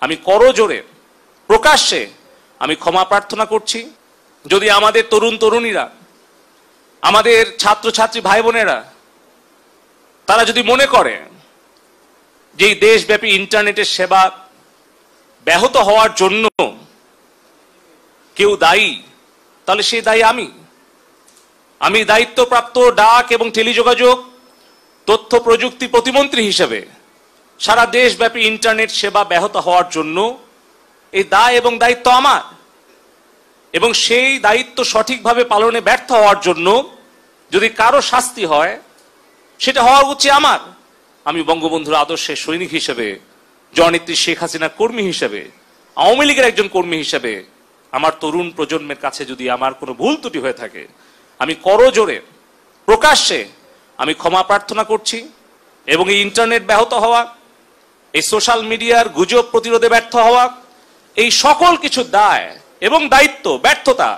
আমি করজোড়ে প্রকাশ্যে আমি ক্ষমা প্রার্থনা করছি। যদি আমাদের তরুণ তরুণীরা, আমাদের ছাত্রছাত্রী ভাই বোনেরা তারা যদি মনে করে যে এই দেশব্যাপী ইন্টারনেটের সেবা ব্যাহত হওয়ার জন্য কেউ দায়ী, তাহলে সেই দায়ী আমি দায়িত্বপ্রাপ্ত ডাক এবং টেলিযোগাযোগ তথ্য প্রযুক্তি প্রতিমন্ত্রী হিসেবে সারা দেশব্যাপী ইন্টারনেট সেবা ব্যাহত হওয়ার জন্য এই দায় এবং দায়িত্ব আমার, এবং সেই দায়িত্ব সঠিকভাবে পালনে ব্যর্থ হওয়ার জন্য যদি কারো শাস্তি হয় সেটা হওয়া উচিত আমার। আমি বঙ্গবন্ধুর আদর্শের সৈনিক হিসেবে, জননেত্রী শেখ হাসিনার কর্মী হিসেবে, আওয়ামী লীগের একজন কর্মী হিসেবে আমার তরুণ প্রজন্মের কাছে যদি আমার কোনো ভুল ত্রুটি হয়ে থাকে, আমি করজোড়ে প্রকাশ্যে আমি ক্ষমা প্রার্থনা করছি। এবং এই ইন্টারনেট ব্যাহত হওয়া, এই সোশ্যাল মিডিয়ার গুজব প্রতিরোধে ব্যর্থ হওয়া, এই সকল কিছু দায় এবং দায়িত্ব, ব্যর্থতা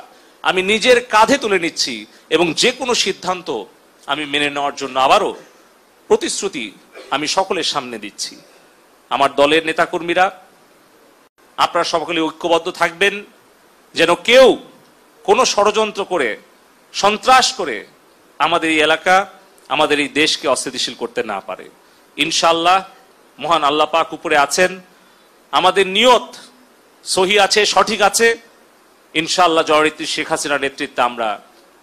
আমি নিজের কাঁধে তুলে নিচ্ছি এবং যে কোনো সিদ্ধান্ত আমি মেনে নেওয়ার জন্য আবারও প্রতিশ্রুতি আমি সকলের সামনে দিচ্ছি। আমার দলের নেতাকর্মীরা আপনারা সকলে ঐক্যবদ্ধ থাকবেন, যেন কেউ কোনো ষড়যন্ত্র করে, সন্ত্রাস করে আমাদের এই এলাকা, আমাদের এই দেশকে অস্থিতিশীল করতে না পারে। ইনশাআল্লাহ মহান আল্লাহ পাক উপরে আছেন, আমাদের নিয়ত সহি আছে, সঠিক আছে। ইনশাআল্লাহ জননেত্রী শেখ হাসিনার নেতৃত্বে আমরা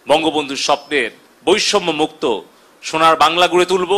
বঙ্গবন্ধুর স্বপ্নের বৈষম্য মুক্ত সোনার বাংলা গড়ে তুলব।